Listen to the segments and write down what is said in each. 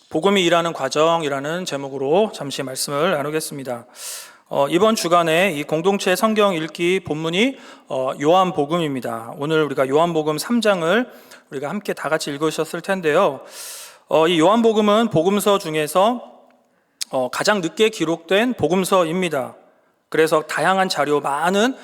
복음이 일하는 과정이라는 제목으로 잠시 말씀을 나누겠습니다. 이번 주간에 이 공동체 성경 읽기 본문이 요한복음입니다. 오늘 우리가 요한복음 3장을 우리가 함께 다 같이 읽으셨을 텐데요. 이 요한복음은 복음서 중에서 가장 늦게 기록된 복음서입니다. 그래서 다양한 자료, 많은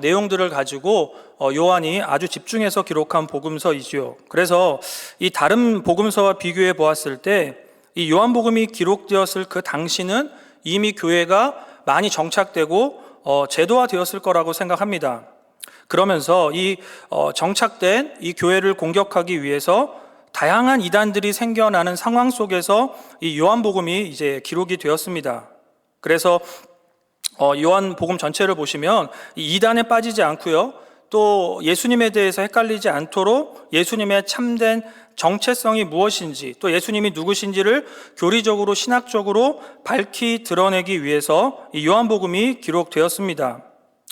내용들을 가지고 요한이 아주 집중해서 기록한 복음서이지요. 그래서 이 다른 복음서와 비교해 보았을 때 이 요한복음이 기록되었을 그 당시는 이미 교회가 많이 정착되고 제도화되었을 거라고 생각합니다. 그러면서 이 정착된 이 교회를 공격하기 위해서 다양한 이단들이 생겨나는 상황 속에서 이 요한복음이 이제 기록이 되었습니다. 그래서 요한복음 전체를 보시면 이 이단에 빠지지 않고요, 또 예수님에 대해서 헷갈리지 않도록 예수님의 참된 정체성이 무엇인지, 또 예수님이 누구신지를 교리적으로 신학적으로 밝히 드러내기 위해서 이 요한복음이 기록되었습니다.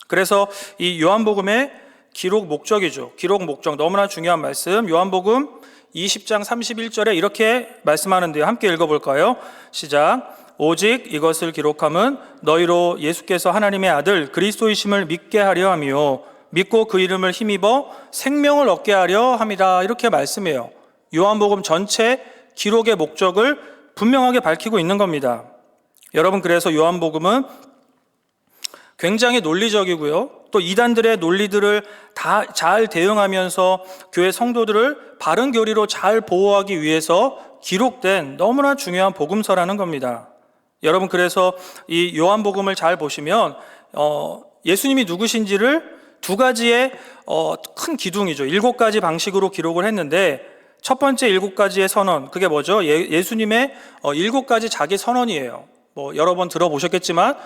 그래서 이 요한복음의 기록 목적이죠. 기록 목적, 너무나 중요한 말씀. 요한복음 20장 31절에 이렇게 말씀하는데요. 함께 읽어볼까요? 시작. 오직 이것을 기록함은 너희로 예수께서 하나님의 아들 그리스도이심을 믿게 하려 하며 믿고 그 이름을 힘입어 생명을 얻게 하려 함이라. 이렇게 말씀해요. 요한복음 전체 기록의 목적을 분명하게 밝히고 있는 겁니다. 여러분, 그래서 요한복음은 굉장히 논리적이고요, 또 이단들의 논리들을 다 잘 대응하면서 교회 성도들을 바른 교리로 잘 보호하기 위해서 기록된 너무나 중요한 복음서라는 겁니다. 여러분, 그래서 이 요한복음을 잘 보시면 예수님이 누구신지를 두 가지의 큰 기둥이죠. 7가지 방식으로 기록을 했는데, 첫 번째 7가지의 선언, 그게 뭐죠? 예수님의 7가지 자기 선언이에요. 여러 번 들어보셨겠지만,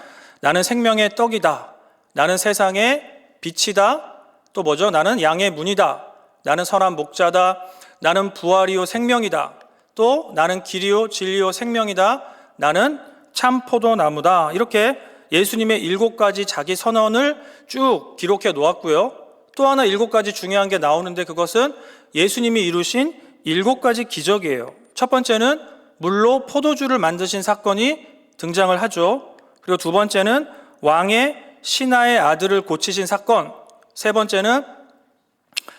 나는 생명의 떡이다, 나는 세상의 빛이다, 또 뭐죠? 나는 양의 문이다, 나는 선한 목자다, 나는 부활이요 생명이다, 또 나는 길이요 진리요 생명이다, 나는 참 포도나무다. 이렇게 예수님의 7가지 자기 선언을 쭉 기록해 놓았고요. 또 하나 7가지 중요한 게 나오는데, 그것은 예수님이 이루신 7가지 기적이에요. 첫 번째는 물로 포도주를 만드신 사건이 등장을 하죠. 그리고 두 번째는 왕의 신하의 아들을 고치신 사건, 세 번째는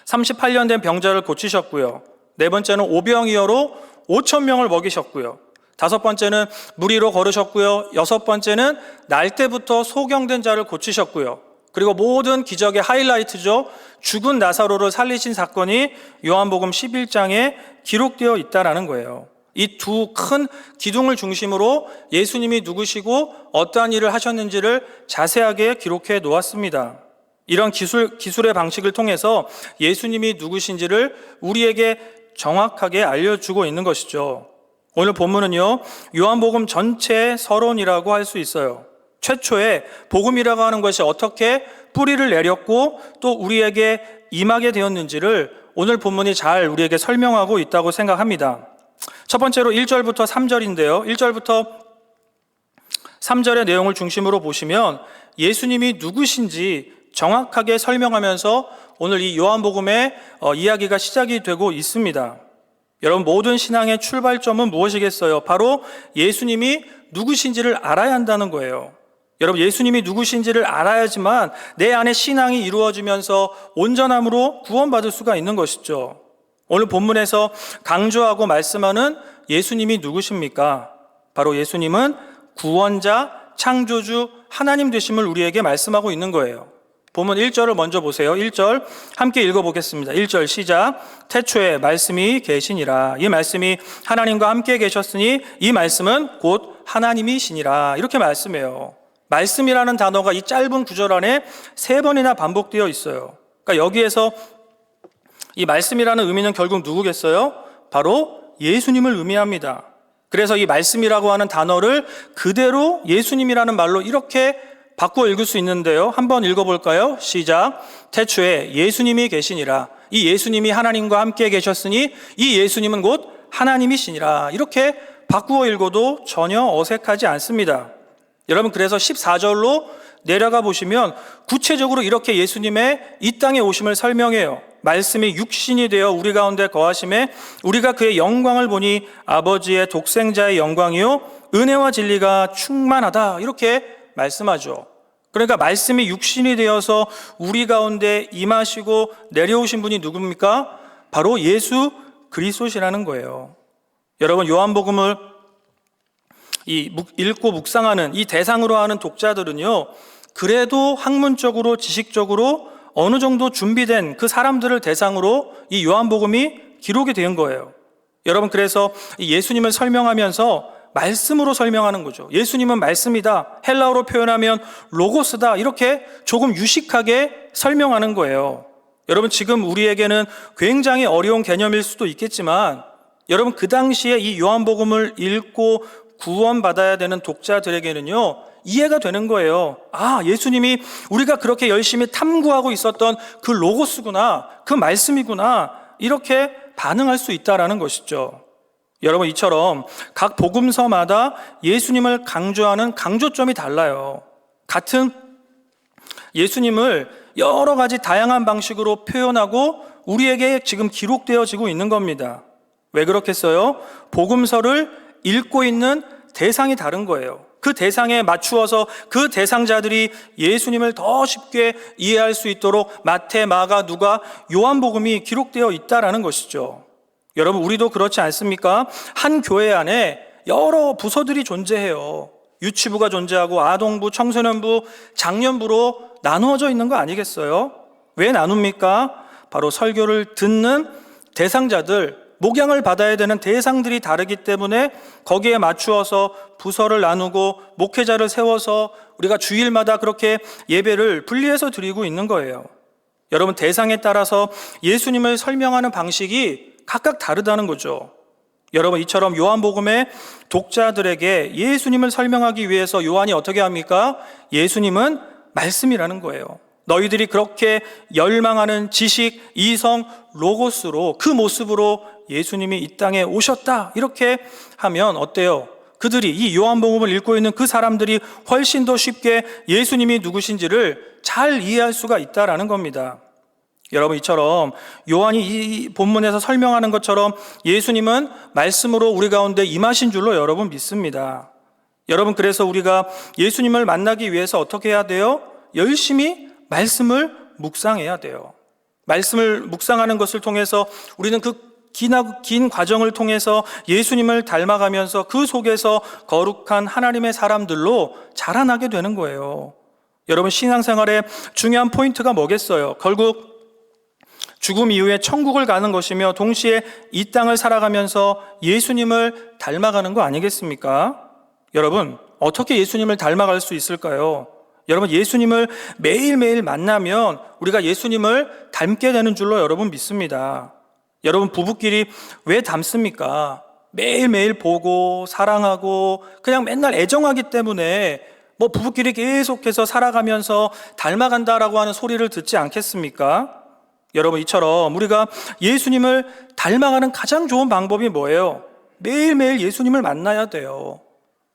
38년 된 병자를 고치셨고요, 네 번째는 오병이어로 5,000명을 먹이셨고요, 다섯 번째는 물 위로 걸으셨고요, 여섯 번째는 날 때부터 소경된 자를 고치셨고요, 그리고 모든 기적의 하이라이트죠, 죽은 나사로를 살리신 사건이 요한복음 11장에 기록되어 있다는 거예요. 이 두 큰 기둥을 중심으로 예수님이 누구시고 어떠한 일을 하셨는지를 자세하게 기록해 놓았습니다. 이런 기술의 방식을 통해서 예수님이 누구신지를 우리에게 정확하게 알려주고 있는 것이죠. 오늘 본문은요, 요한복음 전체의 서론이라고 할 수 있어요. 최초에 복음이라고 하는 것이 어떻게 뿌리를 내렸고 또 우리에게 임하게 되었는지를 오늘 본문이 잘 우리에게 설명하고 있다고 생각합니다. 첫 번째로 1절부터 3절인데요. 1절부터 3절의 내용을 중심으로 보시면 예수님이 누구신지 정확하게 설명하면서 오늘 이 요한복음의 이야기가 시작이 되고 있습니다. 여러분, 모든 신앙의 출발점은 무엇이겠어요? 바로 예수님이 누구신지를 알아야 한다는 거예요. 여러분, 예수님이 누구신지를 알아야지만 내 안에 신앙이 이루어지면서 온전함으로 구원받을 수가 있는 것이죠. 오늘 본문에서 강조하고 말씀하는 예수님이 누구십니까? 바로 예수님은 구원자, 창조주, 하나님 되심을 우리에게 말씀하고 있는 거예요. 본문 1절을 먼저 보세요. 1절 함께 읽어보겠습니다. 1절 시작. 태초에 말씀이 계시니라. 이 말씀이 하나님과 함께 계셨으니 이 말씀은 곧 하나님이시니라. 이렇게 말씀해요. 말씀이라는 단어가 이 짧은 구절 안에 3번이나 반복되어 있어요. 그러니까 여기에서 이 말씀이라는 의미는 결국 누구겠어요? 바로 예수님을 의미합니다. 그래서 이 말씀이라고 하는 단어를 그대로 예수님이라는 말로 이렇게 바꾸어 읽을 수 있는데요. 한번 읽어볼까요? 시작. 태초에 예수님이 계시니라. 이 예수님이 하나님과 함께 계셨으니 이 예수님은 곧 하나님이시니라. 이렇게 바꾸어 읽어도 전혀 어색하지 않습니다. 여러분, 그래서 14절로 내려가 보시면 구체적으로 이렇게 예수님의 이 땅에 오심을 설명해요. 말씀이 육신이 되어 우리 가운데 거하심에 우리가 그의 영광을 보니 아버지의 독생자의 영광이요 은혜와 진리가 충만하다, 이렇게 말씀하죠. 그러니까 말씀이 육신이 되어서 우리 가운데 임하시고 내려오신 분이 누굽니까? 바로 예수 그리스도시라는 거예요. 여러분, 요한복음을 읽고 묵상하는 이 대상으로 하는 독자들은요, 그래도 학문적으로 지식적으로 어느 정도 준비된 그 사람들을 대상으로 이 요한복음이 기록이 된 거예요. 여러분, 그래서 예수님을 설명하면서 말씀으로 설명하는 거죠. 예수님은 말씀이다, 헬라어로 표현하면 로고스다, 이렇게 조금 유식하게 설명하는 거예요. 여러분, 지금 우리에게는 굉장히 어려운 개념일 수도 있겠지만 여러분, 그 당시에 이 요한복음을 읽고 구원받아야 되는 독자들에게는요, 이해가 되는 거예요. 아, 예수님이 우리가 그렇게 열심히 탐구하고 있었던 그 로고스구나, 그 말씀이구나, 이렇게 반응할 수 있다라는 것이죠. 여러분, 이처럼 각 복음서마다 예수님을 강조하는 강조점이 달라요. 같은 예수님을 여러 가지 다양한 방식으로 표현하고 우리에게 지금 기록되어지고 있는 겁니다. 왜 그렇겠어요? 복음서를 읽고 있는 대상이 다른 거예요. 그 대상에 맞추어서 그 대상자들이 예수님을 더 쉽게 이해할 수 있도록 마태, 마가, 누가, 요한복음이 기록되어 있다라는 것이죠. 여러분, 우리도 그렇지 않습니까? 한 교회 안에 여러 부서들이 존재해요. 유치부가 존재하고 아동부, 청소년부, 장년부로 나누어져 있는 거 아니겠어요? 왜 나눕니까? 바로 설교를 듣는 대상자들, 목양을 받아야 되는 대상들이 다르기 때문에 거기에 맞추어서 부서를 나누고 목회자를 세워서 우리가 주일마다 그렇게 예배를 분리해서 드리고 있는 거예요. 여러분, 대상에 따라서 예수님을 설명하는 방식이 각각 다르다는 거죠. 여러분, 이처럼 요한복음의 독자들에게 예수님을 설명하기 위해서 요한이 어떻게 합니까? 예수님은 말씀이라는 거예요. 너희들이 그렇게 열망하는 지식, 이성, 로고스로, 그 모습으로 예수님이 이 땅에 오셨다, 이렇게 하면 어때요? 그들이, 이 요한복음을 읽고 있는 그 사람들이 훨씬 더 쉽게 예수님이 누구신지를 잘 이해할 수가 있다라는 겁니다. 여러분, 이처럼 요한이 이 본문에서 설명하는 것처럼 예수님은 말씀으로 우리 가운데 임하신 줄로 여러분 믿습니다. 여러분, 그래서 우리가 예수님을 만나기 위해서 어떻게 해야 돼요? 열심히 말씀을 묵상해야 돼요. 말씀을 묵상하는 것을 통해서 우리는 그 긴 과정을 통해서 예수님을 닮아가면서 그 속에서 거룩한 하나님의 사람들로 자라나게 되는 거예요. 여러분, 신앙생활의 중요한 포인트가 뭐겠어요? 결국 죽음 이후에 천국을 가는 것이며 동시에 이 땅을 살아가면서 예수님을 닮아가는 거 아니겠습니까? 여러분, 어떻게 예수님을 닮아갈 수 있을까요? 여러분, 예수님을 매일매일 만나면 우리가 예수님을 닮게 되는 줄로 여러분 믿습니다. 여러분, 부부끼리 왜 닮습니까? 매일매일 보고 사랑하고 그냥 맨날 애정하기 때문에 부부끼리 계속해서 살아가면서 닮아간다라고 하는 소리를 듣지 않겠습니까? 여러분, 이처럼 우리가 예수님을 닮아가는 가장 좋은 방법이 뭐예요? 매일매일 예수님을 만나야 돼요.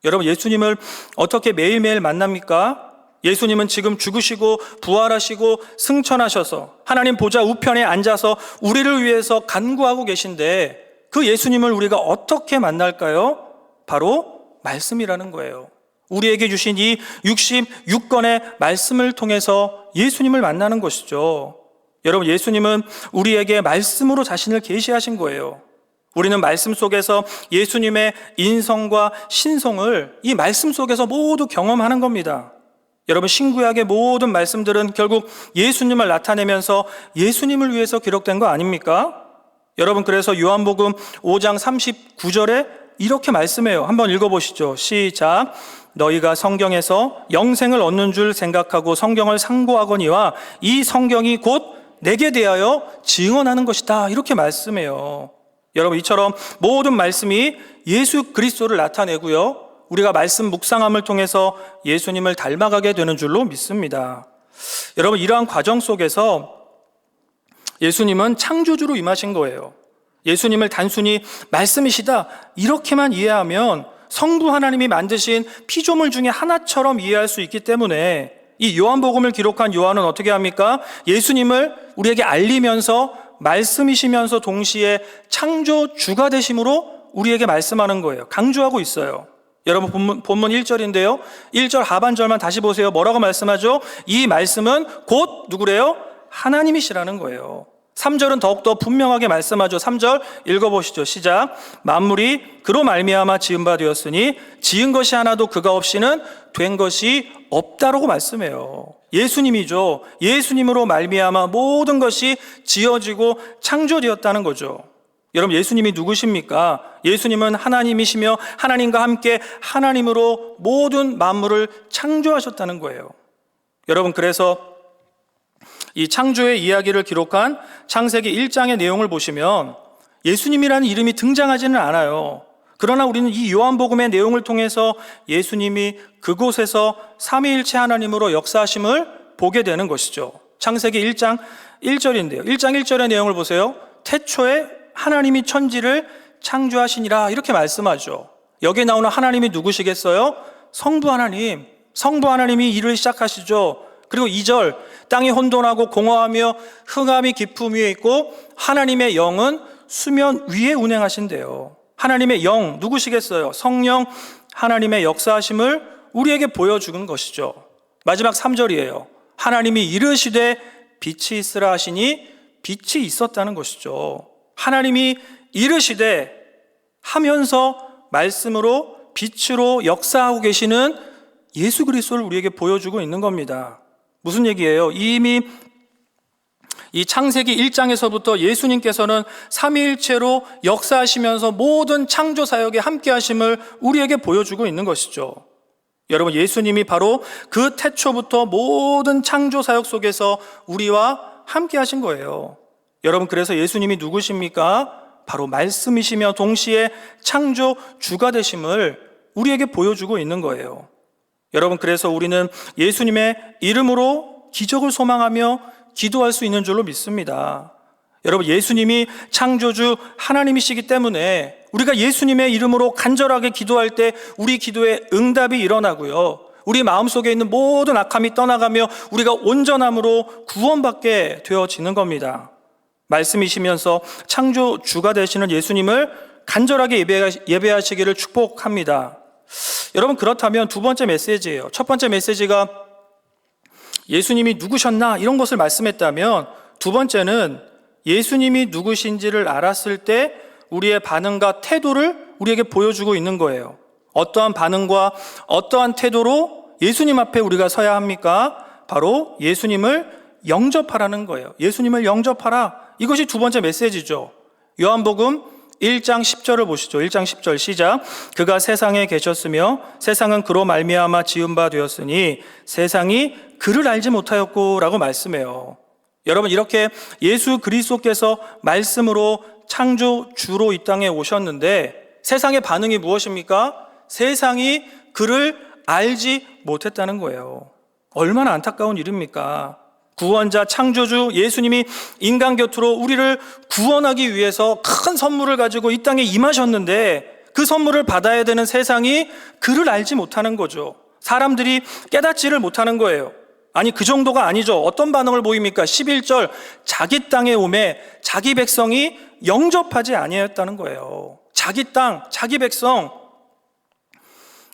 여러분, 예수님을 어떻게 매일매일 만납니까? 예수님은 지금 죽으시고 부활하시고 승천하셔서 하나님 보좌 우편에 앉아서 우리를 위해서 간구하고 계신데 그 예수님을 우리가 어떻게 만날까요? 바로 말씀이라는 거예요. 우리에게 주신 이 66권의 말씀을 통해서 예수님을 만나는 것이죠. 여러분, 예수님은 우리에게 말씀으로 자신을 계시하신 거예요. 우리는 말씀 속에서 예수님의 인성과 신성을 이 말씀 속에서 모두 경험하는 겁니다. 여러분, 신구약의 모든 말씀들은 결국 예수님을 나타내면서 예수님을 위해서 기록된 거 아닙니까? 여러분, 그래서 요한복음 5장 39절에 이렇게 말씀해요. 한번 읽어보시죠. 시작. 너희가 성경에서 영생을 얻는 줄 생각하고 성경을 상고하거니와 이 성경이 곧 내게 대하여 증언하는 것이다, 이렇게 말씀해요. 여러분, 이처럼 모든 말씀이 예수 그리스도를 나타내고요, 우리가 말씀 묵상함을 통해서 예수님을 닮아가게 되는 줄로 믿습니다. 여러분, 이러한 과정 속에서 예수님은 창조주로 임하신 거예요. 예수님을 단순히 말씀이시다 이렇게만 이해하면 성부 하나님이 만드신 피조물 중에 하나처럼 이해할 수 있기 때문에 이 요한복음을 기록한 요한은 어떻게 합니까? 예수님을 우리에게 알리면서 말씀이시면서 동시에 창조주가 되심으로 우리에게 말씀하는 거예요. 강조하고 있어요. 여러분 본문 1절인데요. 1절 하반절만 다시 보세요. 뭐라고 말씀하죠? 이 말씀은 곧 누구래요? 하나님이시라는 거예요. 3절은 더욱더 분명하게 말씀하죠. 3절 읽어보시죠. 시작. 만물이 그로 말미암아 지은 바 되었으니 지은 것이 하나도 그가 없이는 된 것이 없다라고 말씀해요. 예수님이죠. 예수님으로 말미암아 모든 것이 지어지고 창조되었다는 거죠. 여러분, 예수님이 누구십니까? 예수님은 하나님이시며 하나님과 함께 하나님으로 모든 만물을 창조하셨다는 거예요. 여러분, 그래서 이 창조의 이야기를 기록한 창세기 1장의 내용을 보시면 예수님이라는 이름이 등장하지는 않아요. 그러나 우리는 이 요한복음의 내용을 통해서 예수님이 그곳에서 삼위일체 하나님으로 역사하심을 보게 되는 것이죠. 창세기 1장 1절인데요. 1장 1절의 내용을 보세요. 태초에 하나님이 천지를 창조하시니라 이렇게 말씀하죠. 여기에 나오는 하나님이 누구시겠어요? 성부 하나님. 성부 하나님이 일을 시작하시죠. 그리고 2절, 땅이 혼돈하고 공허하며 흑암이 깊음 위에 있고 하나님의 영은 수면 위에 운행하신대요. 하나님의 영 누구시겠어요? 성령 하나님의 역사하심을 우리에게 보여주는 것이죠. 마지막 3절이에요. 하나님이 이르시되 빛이 있으라 하시니 빛이 있었다는 것이죠. 하나님이 이르시되 하면서 말씀으로 빛으로 역사하고 계시는 예수 그리스도를 우리에게 보여주고 있는 겁니다. 무슨 얘기예요? 이미 이 창세기 1장에서부터 예수님께서는 삼위일체로 역사하시면서 모든 창조 사역에 함께 하심을 우리에게 보여주고 있는 것이죠. 여러분, 예수님이 바로 그 태초부터 모든 창조 사역 속에서 우리와 함께 하신 거예요. 여러분, 그래서 예수님이 누구십니까? 바로 말씀이시며 동시에 창조주가 되심을 우리에게 보여주고 있는 거예요. 여러분, 그래서 우리는 예수님의 이름으로 기적을 소망하며 기도할 수 있는 줄로 믿습니다. 여러분, 예수님이 창조주 하나님이시기 때문에 우리가 예수님의 이름으로 간절하게 기도할 때 우리 기도에 응답이 일어나고요, 우리 마음속에 있는 모든 악함이 떠나가며 우리가 온전함으로 구원받게 되어지는 겁니다. 말씀이시면서 창조주가 되시는 예수님을 간절하게 예배하시기를 축복합니다. 여러분, 그렇다면 두 번째 메시지예요. 첫 번째 메시지가 예수님이 누구셨나 이런 것을 말씀했다면, 두 번째는 예수님이 누구신지를 알았을 때 우리의 반응과 태도를 우리에게 보여주고 있는 거예요. 어떠한 반응과 어떠한 태도로 예수님 앞에 우리가 서야 합니까? 바로 예수님을 영접하라는 거예요. 예수님을 영접하라. 이것이 두 번째 메시지죠. 요한복음 1장 10절을 보시죠. 1장 10절 시작. 그가 세상에 계셨으며 세상은 그로 말미암아 지은 바 되었으니 세상이 그를 알지 못하였고 라고 말씀해요. 여러분, 이렇게 예수 그리스도께서 말씀으로 창조주로 이 땅에 오셨는데 세상의 반응이 무엇입니까? 세상이 그를 알지 못했다는 거예요. 얼마나 안타까운 일입니까? 구원자 창조주 예수님이 인간 곁으로 우리를 구원하기 위해서 큰 선물을 가지고 이 땅에 임하셨는데 그 선물을 받아야 되는 세상이 그를 알지 못하는 거죠. 사람들이 깨닫지를 못하는 거예요. 아니, 그 정도가 아니죠. 어떤 반응을 보입니까? 11절, 자기 땅에 오매 자기 백성이 영접하지 아니하였다는 거예요. 자기 땅, 자기 백성,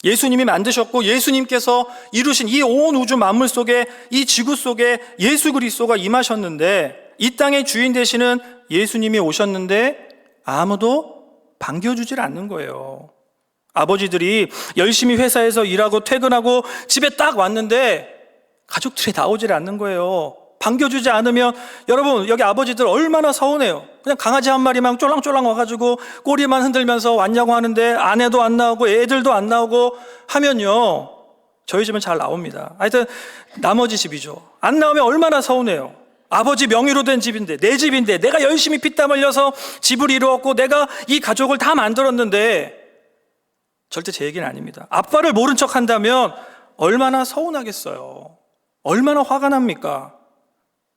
예수님이 만드셨고 예수님께서 이루신 이 온 우주 만물 속에, 이 지구 속에 예수 그리스도가 임하셨는데 이 땅의 주인 되시는 예수님이 오셨는데 아무도 반겨주질 않는 거예요. 아버지들이 열심히 회사에서 일하고 퇴근하고 집에 딱 왔는데 가족들이 나오질 않는 거예요. 반겨주지 않으면 여러분, 여기 아버지들 얼마나 서운해요. 그냥 강아지 한 마리만 쫄랑쫄랑 와가지고 꼬리만 흔들면서 왔냐고 하는데 아내도 안 나오고 애들도 안 나오고 하면요, 저희 집은 잘 나옵니다. 하여튼 나머지 집이죠. 안 나오면 얼마나 서운해요. 아버지 명의로 된 집인데, 내 집인데, 내가 열심히 피땀 흘려서 집을 이루었고 내가 이 가족을 다 만들었는데, 절대 제 얘기는 아닙니다. 아빠를 모른 척 한다면 얼마나 서운하겠어요. 얼마나 화가 납니까?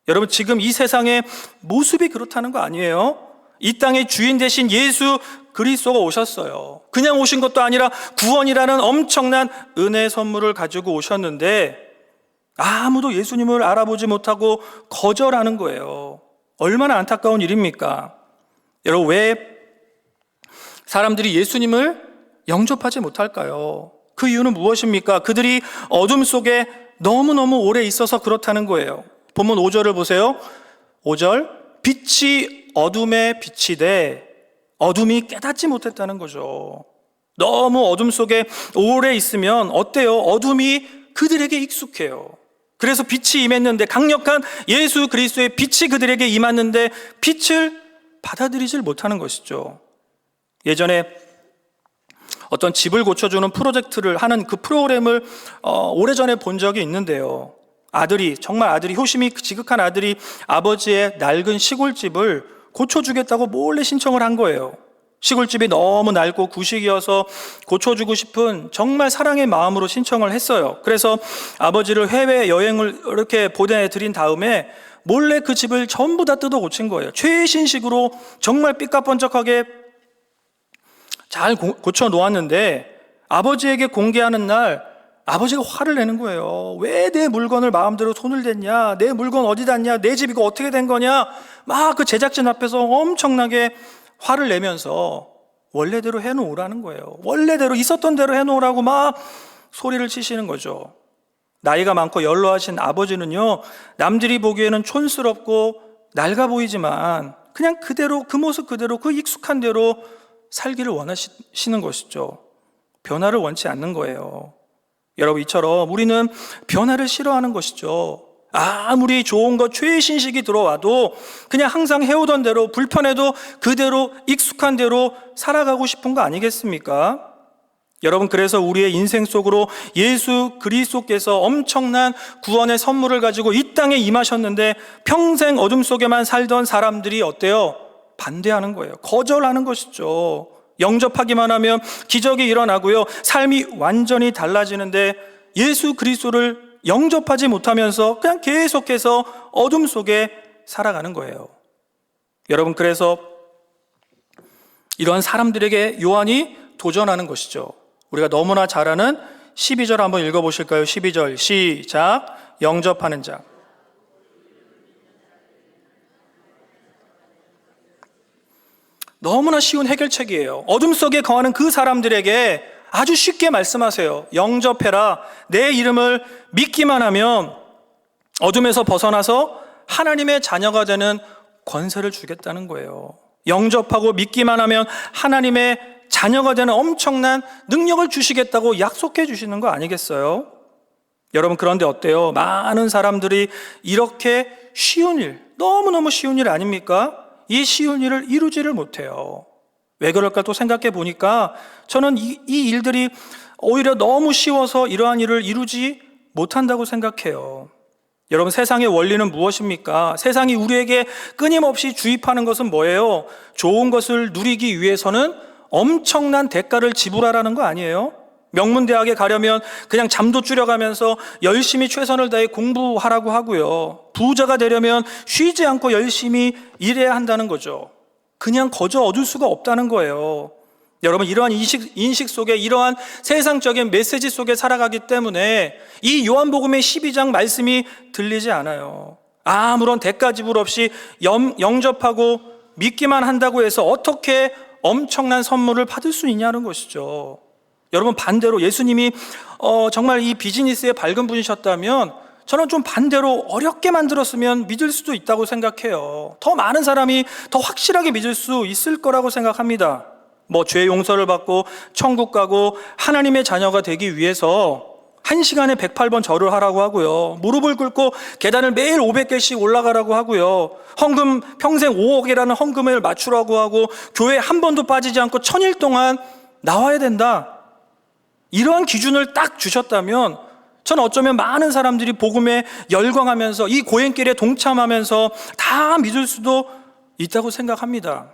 여러분, 지금 이 세상의 모습이 그렇다는 거 아니에요? 이 땅의 주인 되신 예수 그리스도가 오셨어요. 그냥 오신 것도 아니라 구원이라는 엄청난 은혜의 선물을 가지고 오셨는데 아무도 예수님을 알아보지 못하고 거절하는 거예요. 얼마나 안타까운 일입니까? 여러분, 왜 사람들이 예수님을 영접하지 못할까요? 그 이유는 무엇입니까? 그들이 어둠 속에 너무너무 오래 있어서 그렇다는 거예요. 본문 5절을 보세요. 5절, 빛이 어둠에 비치되 어둠이 깨닫지 못했다는 거죠. 너무 어둠 속에 오래 있으면 어때요? 어둠이 그들에게 익숙해요. 그래서 빛이 임했는데, 강력한 예수 그리스도의 빛이 그들에게 임했는데 빛을 받아들이질 못하는 것이죠. 예전에 어떤 집을 고쳐주는 프로젝트를 하는 그 프로그램을 오래전에 본 적이 있는데요. 정말 아들이, 효심이 지극한 아들이 아버지의 낡은 시골집을 고쳐주겠다고 몰래 신청을 한 거예요. 시골집이 너무 낡고 구식이어서 고쳐주고 싶은 정말 사랑의 마음으로 신청을 했어요. 그래서 아버지를 해외여행을 이렇게 보내드린 다음에 몰래 그 집을 전부 다 뜯어 고친 거예요. 최신식으로 정말 삐까번쩍하게 잘 고쳐 놓았는데, 아버지에게 공개하는 날 아버지가 화를 내는 거예요. 왜 내 물건을 마음대로 손을 댔냐? 내 물건 어디 닿냐? 내 집 이거 어떻게 된 거냐? 막 그 제작진 앞에서 엄청나게 화를 내면서 원래대로 해놓으라는 거예요. 원래대로 있었던 대로 해놓으라고 막 소리를 치시는 거죠. 나이가 많고 연로하신 아버지는요, 남들이 보기에는 촌스럽고 낡아 보이지만 그냥 그대로, 그 모습 그대로, 그 익숙한 대로 살기를 원하시는 것이죠. 변화를 원치 않는 거예요. 여러분, 이처럼 우리는 변화를 싫어하는 것이죠. 아무리 좋은 것, 최신식이 들어와도 그냥 항상 해오던 대로, 불편해도 그대로, 익숙한 대로 살아가고 싶은 거 아니겠습니까? 여러분, 그래서 우리의 인생 속으로 예수 그리스도께서 엄청난 구원의 선물을 가지고 이 땅에 임하셨는데, 평생 어둠 속에만 살던 사람들이 어때요? 반대하는 거예요. 거절하는 것이죠. 영접하기만 하면 기적이 일어나고요, 삶이 완전히 달라지는데, 예수 그리스도를 영접하지 못하면서 그냥 계속해서 어둠 속에 살아가는 거예요. 여러분, 그래서 이런 사람들에게 요한이 도전하는 것이죠. 우리가 너무나 잘 아는 12절 한번 읽어보실까요? 12절 시작. 영접하는 자. 너무나 쉬운 해결책이에요. 어둠 속에 거하는 그 사람들에게 아주 쉽게 말씀하세요. 영접해라. 내 이름을 믿기만 하면 어둠에서 벗어나서 하나님의 자녀가 되는 권세를 주겠다는 거예요. 영접하고 믿기만 하면 하나님의 자녀가 되는 엄청난 능력을 주시겠다고 약속해 주시는 거 아니겠어요? 여러분, 그런데 어때요? 많은 사람들이 이렇게 쉬운 일, 너무너무 쉬운 일 아닙니까? 이 쉬운 일을 이루지를 못해요. 왜 그럴까 또 생각해 보니까 저는 이 일들이 오히려 너무 쉬워서 이러한 일을 이루지 못한다고 생각해요. 여러분, 세상의 원리는 무엇입니까? 세상이 우리에게 끊임없이 주입하는 것은 뭐예요? 좋은 것을 누리기 위해서는 엄청난 대가를 지불하라는 거 아니에요? 명문대학에 가려면 그냥 잠도 줄여가면서 열심히 최선을 다해 공부하라고 하고요, 부자가 되려면 쉬지 않고 열심히 일해야 한다는 거죠. 그냥 거저 얻을 수가 없다는 거예요. 여러분, 이러한 인식 속에, 이러한 세상적인 메시지 속에 살아가기 때문에 이 요한복음의 12장 말씀이 들리지 않아요. 아무런 대가 지불 없이 영접하고 믿기만 한다고 해서 어떻게 엄청난 선물을 받을 수 있냐는 것이죠. 여러분, 반대로 예수님이 정말 이 비즈니스에 밝은 분이셨다면 저는 좀 반대로 어렵게 만들었으면 믿을 수도 있다고 생각해요. 더 많은 사람이 더 확실하게 믿을 수 있을 거라고 생각합니다. 죄 용서를 받고 천국 가고 하나님의 자녀가 되기 위해서 1시간에 108번 절을 하라고 하고요, 무릎을 꿇고 계단을 매일 500개씩 올라가라고 하고요, 헌금 평생 5억이라는 헌금을 맞추라고 하고 교회 한 번도 빠지지 않고 1000일 동안 나와야 된다, 이러한 기준을 딱 주셨다면 저는 어쩌면 많은 사람들이 복음에 열광하면서 이 고행길에 동참하면서 다 믿을 수도 있다고 생각합니다.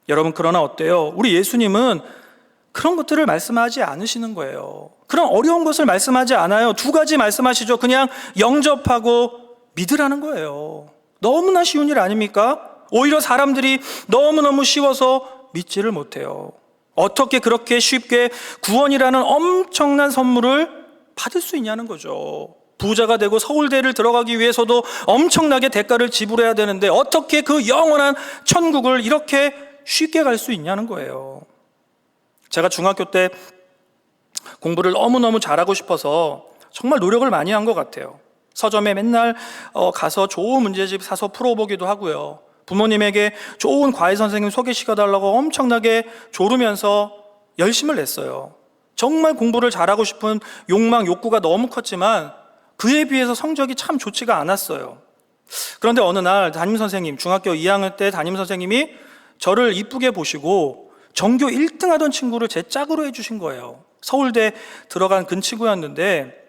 여러분, 그러나 어때요? 우리 예수님은 그런 것들을 말씀하지 않으시는 거예요. 그런 어려운 것을 말씀하지 않아요. 2가지 말씀하시죠. 그냥 영접하고 믿으라는 거예요. 너무나 쉬운 일 아닙니까? 오히려 사람들이 너무너무 쉬워서 믿지를 못해요. 어떻게 그렇게 쉽게 구원이라는 엄청난 선물을 받을 수 있냐는 거죠. 부자가 되고 서울대를 들어가기 위해서도 엄청나게 대가를 지불해야 되는데 어떻게 그 영원한 천국을 이렇게 쉽게 갈 수 있냐는 거예요. 제가 중학교 때 공부를 너무너무 잘하고 싶어서 정말 노력을 많이 한 것 같아요. 서점에 맨날 가서 좋은 문제집 사서 풀어보기도 하고요. 부모님에게 좋은 과외 선생님 소개시켜달라고 엄청나게 조르면서 열심을 냈어요. 정말 공부를 잘하고 싶은 욕망, 욕구가 너무 컸지만 그에 비해서 성적이 참 좋지가 않았어요. 그런데 어느 날 담임선생님, 중학교 2학년 때 담임선생님이 저를 이쁘게 보시고 전교 1등 하던 친구를 제 짝으로 해주신 거예요. 서울대 들어간 그 친구였는데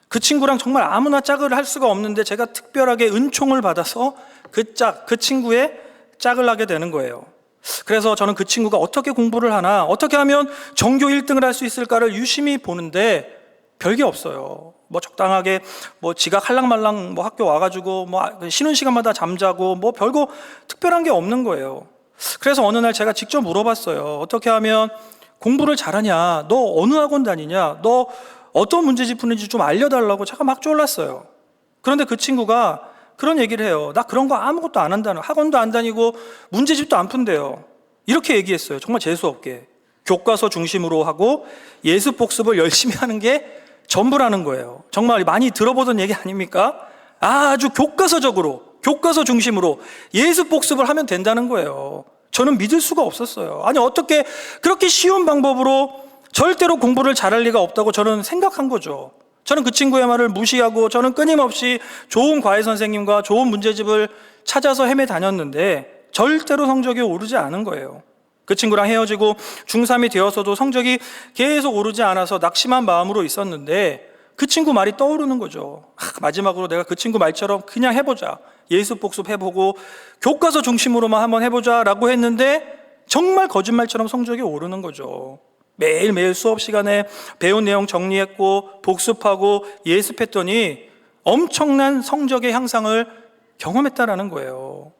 그 친구랑 정말 아무나 짝을 할 수가 없는데 제가 특별하게 은총을 받아서 그 친구의 짝을 하게 되는 거예요. 그래서 저는 그 친구가 어떻게 공부를 하나, 어떻게 하면 전교 1등을 할 수 있을까를 유심히 보는데 별게 없어요. 적당하게 지각 할랑말랑 학교 와가지고 쉬는 시간마다 잠자고 별거 특별한 게 없는 거예요. 그래서 어느 날 제가 직접 물어봤어요. 어떻게 하면 공부를 잘하냐? 너 어느 학원 다니냐? 너 어떤 문제집 푸는지 좀 알려달라고 제가 막 졸랐어요. 그런데 그 친구가 그런 얘기를 해요. 나 그런 거 아무것도 안 한다는, 학원도 안 다니고 문제집도 안 푼대요. 이렇게 얘기했어요. 정말 재수없게. 교과서 중심으로 하고 예습 복습을 열심히 하는 게 전부라는 거예요. 정말 많이 들어보던 얘기 아닙니까? 아주 교과서 중심으로 예습 복습을 하면 된다는 거예요. 저는 믿을 수가 없었어요. 아니 어떻게 그렇게 쉬운 방법으로 절대로 공부를 잘할 리가 없다고 저는 생각한 거죠. 저는 그 친구의 말을 무시하고 저는 끊임없이 좋은 과외 선생님과 좋은 문제집을 찾아서 헤매 다녔는데 절대로 성적이 오르지 않은 거예요. 그 친구랑 헤어지고 중3이 되어서도 성적이 계속 오르지 않아서 낙심한 마음으로 있었는데 그 친구 말이 떠오르는 거죠. 마지막으로 내가 그 친구 말처럼 그냥 해보자. 예습 복습 해보고 교과서 중심으로만 한번 해보자 라고 했는데 정말 거짓말처럼 성적이 오르는 거죠. 매일매일 수업 시간에 배운 내용 정리했고 복습하고 예습했더니 엄청난 성적의 향상을 경험했다라는 거예요.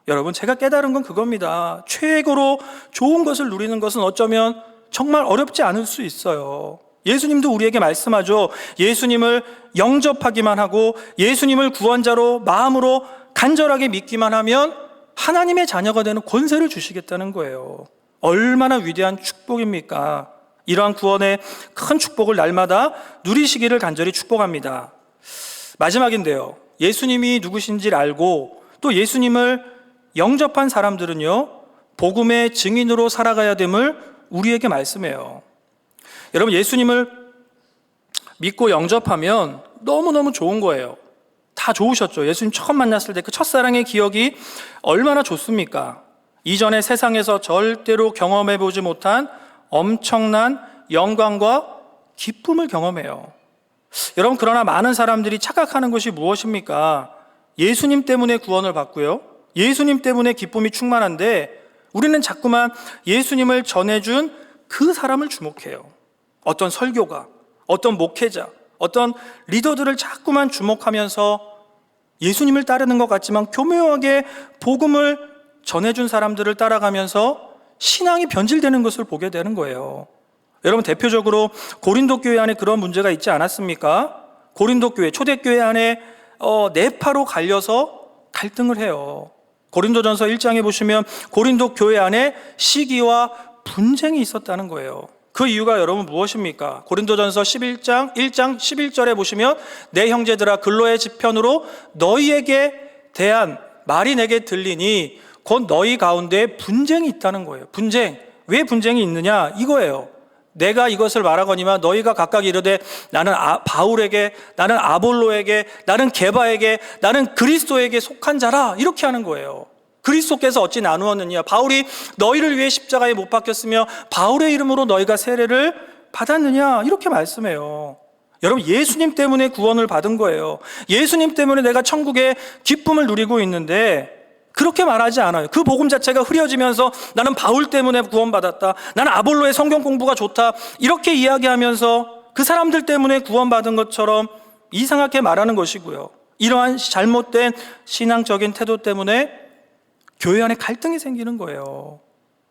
여러분, 제가 깨달은 건 그겁니다. 최고로 좋은 것을 누리는 것은 어쩌면 정말 어렵지 않을 수 있어요. 예수님도 우리에게 말씀하죠. 예수님을 영접하기만 하고 예수님을 구원자로 마음으로 간절하게 믿기만 하면 하나님의 자녀가 되는 권세를 주시겠다는 거예요. 얼마나 위대한 축복입니까? 이러한 구원의 큰 축복을 날마다 누리시기를 간절히 축복합니다. 마지막인데요. 예수님이 누구신지를 알고 또 예수님을 영접한 사람들은요, 복음의 증인으로 살아가야 됨을 우리에게 말씀해요. 여러분, 예수님을 믿고 영접하면 너무너무 좋은 거예요. 다 좋으셨죠. 예수님 처음 만났을 때 그 첫사랑의 기억이 얼마나 좋습니까? 이전에 세상에서 절대로 경험해보지 못한 엄청난 영광과 기쁨을 경험해요. 여러분, 그러나 많은 사람들이 착각하는 것이 무엇입니까? 예수님 때문에 구원을 받고요, 예수님 때문에 기쁨이 충만한데 우리는 자꾸만 예수님을 전해준 그 사람을 주목해요. 어떤 설교가, 어떤 목회자, 어떤 리더들을 자꾸만 주목하면서 예수님을 따르는 것 같지만 교묘하게 복음을 전해준 사람들을 따라가면서 신앙이 변질되는 것을 보게 되는 거예요. 여러분, 대표적으로 고린도 교회 안에 그런 문제가 있지 않았습니까? 고린도 교회, 초대교회 안에 네파로 갈려서 갈등을 해요. 고린도전서 1장에 보시면 고린도 교회 안에 시기와 분쟁이 있었다는 거예요. 그 이유가 여러분 무엇입니까? 고린도전서 1장 11절에 보시면 내 형제들아, 근로의 지편으로 너희에게 대한 말이 내게 들리니 곧 너희 가운데 분쟁이 있다는 거예요. 분쟁. 왜 분쟁이 있느냐? 이거예요. 내가 이것을 말하거니와 너희가 각각 이르되 나는 바울에게, 나는 아볼로에게, 나는 게바에게, 나는 그리스도에게 속한 자라, 이렇게 하는 거예요. 그리스도께서 어찌 나누었느냐? 바울이 너희를 위해 십자가에 못 박혔으며 바울의 이름으로 너희가 세례를 받았느냐? 이렇게 말씀해요. 여러분, 예수님 때문에 구원을 받은 거예요. 예수님 때문에 내가 천국의 기쁨을 누리고 있는데 그렇게 말하지 않아요. 그 복음 자체가 흐려지면서 나는 바울 때문에 구원받았다, 나는 아볼로의 성경 공부가 좋다, 이렇게 이야기하면서 그 사람들 때문에 구원받은 것처럼 이상하게 말하는 것이고요. 이러한 잘못된 신앙적인 태도 때문에 교회 안에 갈등이 생기는 거예요.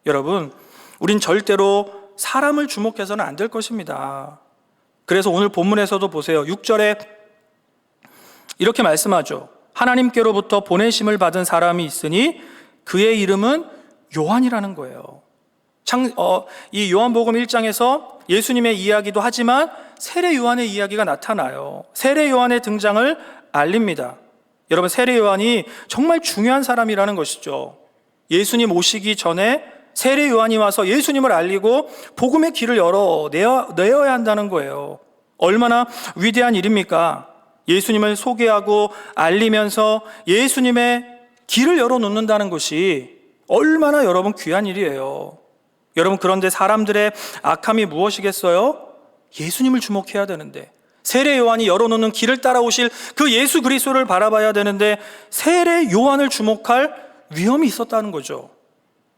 여러분, 우린 절대로 사람을 주목해서는 안 될 것입니다. 그래서 오늘 본문에서도 보세요. 6절에 이렇게 말씀하죠. 하나님께로부터 보내심을 받은 사람이 있으니 그의 이름은 요한이라는 거예요. 이 요한복음 1장에서 예수님의 이야기도 하지만 세례 요한의 이야기가 나타나요. 세례 요한의 등장을 알립니다. 여러분, 세례 요한이 정말 중요한 사람이라는 것이죠. 예수님 오시기 전에 세례 요한이 와서 예수님을 알리고 복음의 길을 내어야 한다는 거예요. 얼마나 위대한 일입니까? 예수님을 소개하고 알리면서 예수님의 길을 열어놓는다는 것이 얼마나 여러분 귀한 일이에요. 여러분, 그런데 사람들의 악함이 무엇이겠어요? 예수님을 주목해야 되는데, 세례 요한이 열어놓는 길을 따라오실 그 예수 그리스도를 바라봐야 되는데 세례 요한을 주목할 위험이 있었다는 거죠.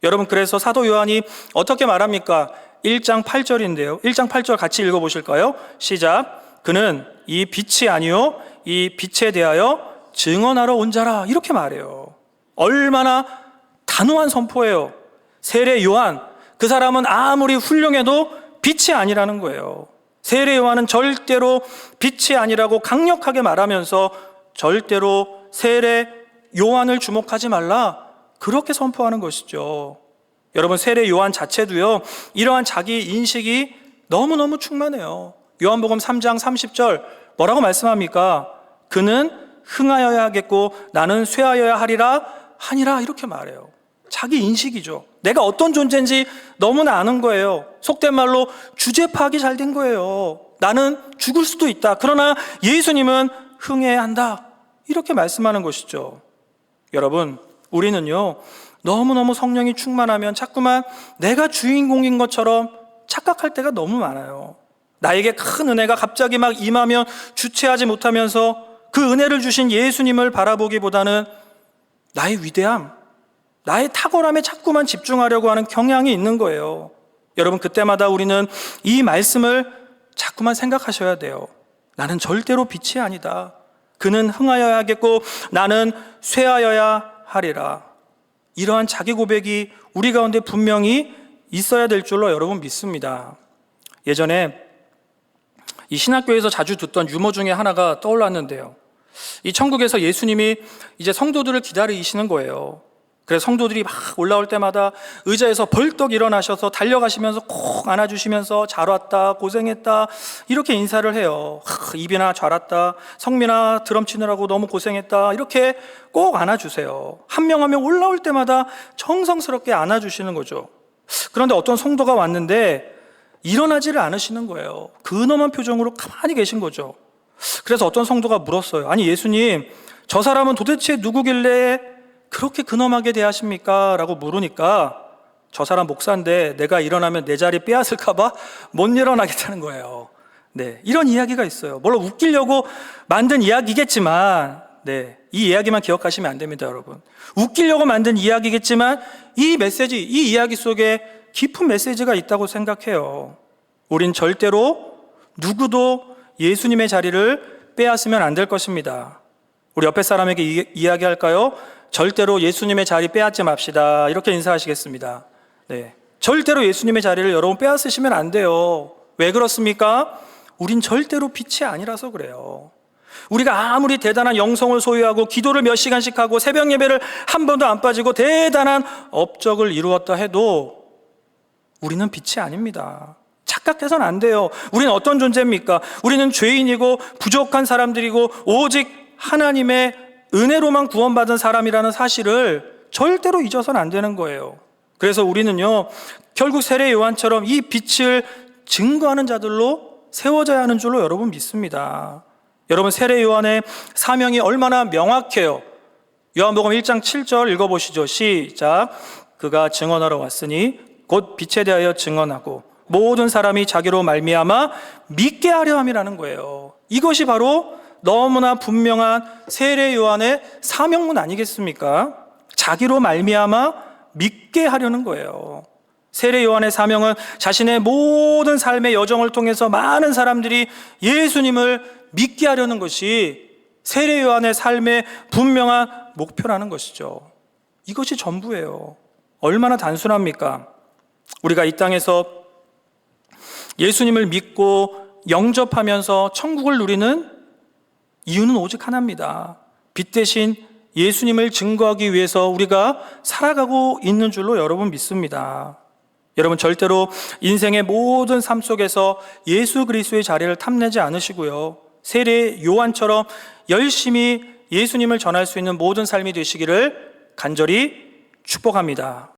여러분, 그래서 사도 요한이 어떻게 말합니까? 1장 8절인데요. 1장 8절 같이 읽어보실까요? 시작. 그는 이 빛이 아니요 이 빛에 대하여 증언하러 온 자라. 이렇게 말해요. 얼마나 단호한 선포예요. 세례 요한, 그 사람은 아무리 훌륭해도 빛이 아니라는 거예요. 세례 요한은 절대로 빛이 아니라고 강력하게 말하면서 절대로 세례 요한을 주목하지 말라, 그렇게 선포하는 것이죠. 여러분, 세례 요한 자체도요, 이러한 자기 인식이 너무너무 충만해요. 요한복음 3장 30절 뭐라고 말씀합니까? 그는 흥하여야 하겠고 나는 쇠하여야 하니라, 이렇게 말해요. 자기 인식이죠. 내가 어떤 존재인지 너무나 아는 거예요. 속된 말로 주제 파악이 잘 된 거예요. 나는 죽을 수도 있다. 그러나 예수님은 흥해야 한다. 이렇게 말씀하는 것이죠. 여러분, 우리는요, 너무너무 성령이 충만하면 자꾸만 내가 주인공인 것처럼 착각할 때가 너무 많아요. 나에게 큰 은혜가 갑자기 막 임하면 주체하지 못하면서 그 은혜를 주신 예수님을 바라보기보다는 나의 위대함, 나의 탁월함에 자꾸만 집중하려고 하는 경향이 있는 거예요. 여러분, 그때마다 우리는 이 말씀을 자꾸만 생각하셔야 돼요. 나는 절대로 빛이 아니다. 그는 흥하여야 하겠고 나는 쇠하여야 하리라. 이러한 자기 고백이 우리 가운데 분명히 있어야 될 줄로 여러분 믿습니다. 예전에 이 신학교에서 자주 듣던 유머 중에 하나가 떠올랐는데요. 이 천국에서 예수님이 이제 성도들을 기다리시는 거예요. 그래서 성도들이 막 올라올 때마다 의자에서 벌떡 일어나셔서 달려가시면서 꼭 안아주시면서 잘 왔다, 고생했다, 이렇게 인사를 해요. 입이나 잘 왔다, 성민아 드럼 치느라고 너무 고생했다, 이렇게 꼭 안아주세요. 한 명 한 명 올라올 때마다 정성스럽게 안아주시는 거죠. 그런데 어떤 성도가 왔는데 일어나지를 않으시는 거예요. 근엄한 표정으로 가만히 계신 거죠. 그래서 어떤 성도가 물었어요. 아니, 예수님, 저 사람은 도대체 누구길래 그렇게 근엄하게 대하십니까? 라고 물으니까 저 사람 목사인데 내가 일어나면 내 자리 빼앗을까봐 못 일어나겠다는 거예요. 네, 이런 이야기가 있어요. 물론 웃기려고 만든 이야기겠지만, 네, 이 이야기만 기억하시면 안 됩니다, 여러분. 웃기려고 만든 이야기겠지만 이 메시지, 이 이야기 속에 깊은 메시지가 있다고 생각해요. 우린 절대로 누구도 예수님의 자리를 빼앗으면 안 될 것입니다. 우리 옆에 사람에게 이야기할까요? 절대로 예수님의 자리 빼앗지 맙시다. 이렇게 인사하시겠습니다. 네, 절대로 예수님의 자리를 여러분 빼앗으시면 안 돼요. 왜 그렇습니까? 우린 절대로 빛이 아니라서 그래요. 우리가 아무리 대단한 영성을 소유하고 기도를 몇 시간씩 하고 새벽 예배를 한 번도 안 빠지고 대단한 업적을 이루었다 해도 우리는 빛이 아닙니다. 착각해서는 안 돼요. 우리는 어떤 존재입니까? 우리는 죄인이고 부족한 사람들이고 오직 하나님의 은혜로만 구원받은 사람이라는 사실을 절대로 잊어서는 안 되는 거예요. 그래서 우리는요, 결국 세례 요한처럼 이 빛을 증거하는 자들로 세워져야 하는 줄로 여러분 믿습니다. 여러분, 세례 요한의 사명이 얼마나 명확해요. 요한복음 1장 7절 읽어보시죠. 시작. 그가 증언하러 왔으니 곧 빛에 대하여 증언하고 모든 사람이 자기로 말미암아 믿게 하려 함이라는 거예요. 이것이 바로 너무나 분명한 세례 요한의 사명문 아니겠습니까? 자기로 말미암아 믿게 하려는 거예요. 세례 요한의 사명은 자신의 모든 삶의 여정을 통해서 많은 사람들이 예수님을 믿게 하려는 것이 세례 요한의 삶의 분명한 목표라는 것이죠. 이것이 전부예요. 얼마나 단순합니까? 우리가 이 땅에서 예수님을 믿고 영접하면서 천국을 누리는 이유는 오직 하나입니다. 빛 대신 예수님을 증거하기 위해서 우리가 살아가고 있는 줄로 여러분 믿습니다. 여러분 절대로 인생의 모든 삶 속에서 예수 그리스도의 자리를 탐내지 않으시고요, 세례 요한처럼 열심히 예수님을 전할 수 있는 모든 삶이 되시기를 간절히 축복합니다.